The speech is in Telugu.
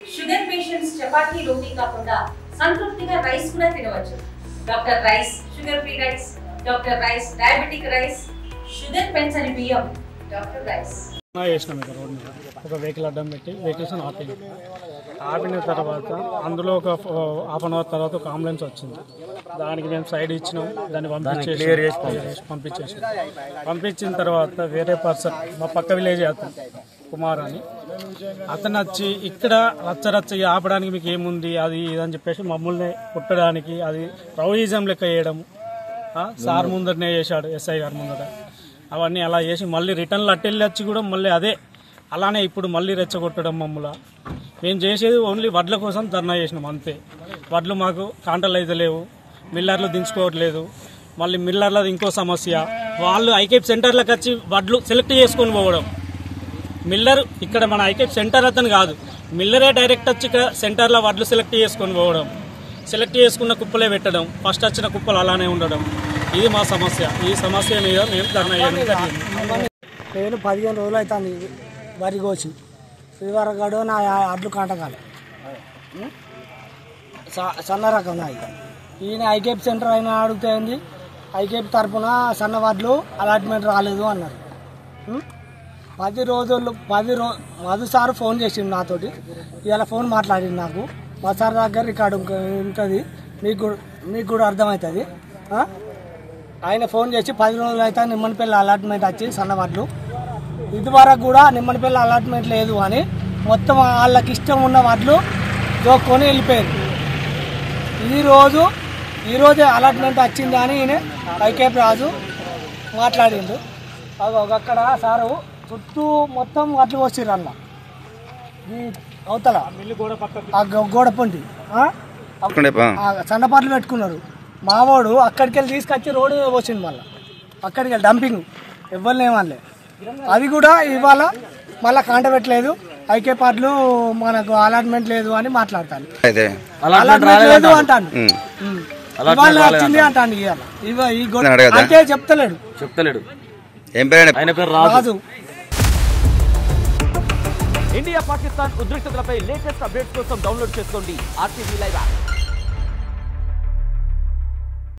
షుగర్ పేషెంట్స్ చపాతీ రోటీ కాకుండా సంతృప్తిగా రైస్ కూడా తినవచ్చు. Doctor rice, sugar free rice, doctor rice, diabetic rice, sugar పెంచని బియ్యం, డాక్టర్ రైస్. ఒక వెహికల్ అడ్డం పెట్టి వెహికల్స్ ఆపిన తర్వాత అందులో ఒక హాఫ్ అన్ అవర్ తర్వాత ఒక అంబులెన్స్ వచ్చింది. దానికి మేము సైడ్ ఇచ్చినాం, దాన్ని పంపించేసాం. పంపించిన తర్వాత వేరే పర్సన్ మా పక్క విలేజ్ అతను కుమార్ అని అతను వచ్చి ఇక్కడ రచ్చ ఆపడానికి మీకు ఏముంది అది ఇదని చెప్పేసి మమ్మల్ని కుట్టడానికి అది రౌడీజం లెక్క చేయడం సార్ ముందరనే చేశాడు, ఎస్ఐ గారి ముందర. అవన్నీ అలా చేసి మళ్ళీ రిటర్న్లు అట్టెళ్ళి వచ్చి కూడా మళ్ళీ అదే అలానే ఇప్పుడు మళ్ళీ రెచ్చగొట్టడం మమ్మల్ని. మేము చేసేది ఓన్లీ వడ్ల కోసం ధర్నా చేసినాం అంతే. వడ్లు మాకు కాంటలు అయితే లేవు, మిల్లర్లు దించుకోవట్లేదు. మళ్ళీ మిల్లర్లది ఇంకో సమస్య, వాళ్ళు ఐకేప్ సెంటర్లకు వచ్చి వడ్లు సెలెక్ట్ చేసుకొని పోవడం. మిల్లర్ ఇక్కడ మన ఐకేప్ సెంటర్ అతను కాదు, మిల్లరే డైరెక్ట్ వచ్చి ఇక్కడ సెంటర్లో వడ్లు సెలెక్ట్ చేసుకొని పోవడం, సెలెక్ట్ చేసుకున్న కుప్పలే పెట్టడం, ఫస్ట్ వచ్చిన కుప్పలు అలానే ఉండడం. ఇది మా సమస్య. ఈ సమస్య మీద మేము ధర్నా చేయడం జరిగింది. నేను 15 రోజులు అవుతుంది వరి కోసి శ్రీవారగడు నా అడ్లు కాంటకాలు సన్న రకం నాయి. ఈయన ఐకేప్ సెంటర్ అయినా అడుగుతాయింది, ఐకేప్ తరఫున సన్న వడ్లు అలాట్మెంట్ రాలేదు అన్నారు. 10 రోజులు మధు సార్ ఫోన్ చేసిండు నాతోటి. ఇవాళ ఫోన్ మాట్లాడింది నాకు. మా సార్ దగ్గర రికార్డు ఉంటుంది, మీకు కూడా అర్థమవుతుంది. ఆయన ఫోన్ చేసి 10 రోజులు అయితే నిమ్మనపల్లి అలాట్మెంట్ వచ్చి సన్నవడ్లు, ఇదివరకు కూడా నిమ్మనపల్లి అలాట్మెంట్ లేదు అని మొత్తం వాళ్ళకి ఇష్టం ఉన్న వడ్లు దోక్కొని వెళ్ళిపోయారు. ఈరోజే అలాట్మెంట్ వచ్చింది అని ఈయన ఐకేపీ రాజు మాట్లాడిండు. అక్కడ సారు చుట్టూ మొత్తం వడ్లు పోసిర్రు అన్న ఈ అవతల గోడ పొంటి సన్నపాట్లు పెట్టుకున్నారు. మావోడు అక్కడికి వెళ్ళి తీసుకొచ్చి రోడ్డు పోసింది, మళ్ళీ అక్కడికి వెళ్ళి డంపింగ్ ఎవరిని ఏమనలే. అది కూడా ఇవాళ మళ్ళీ కాంట పెట్టలేదు, ఐకే పార్ట్లు మనకు అలాట్మెంట్ లేదు అని మాట్లాడతాను. అలాట్మెంట్ లేదు అంటాను, ఇవాళ వచ్చింది అంటాను. ఇవాళ అంటే చెప్తలేడు. రాజు. ఇండియా పాకిస్తాన్ ఉద్రిక్తతలపై లేటెస్ట్ అప్డేట్స్ కోసం డౌన్లోడ్ చేసుకోండి RTV లైవ్ యాప్.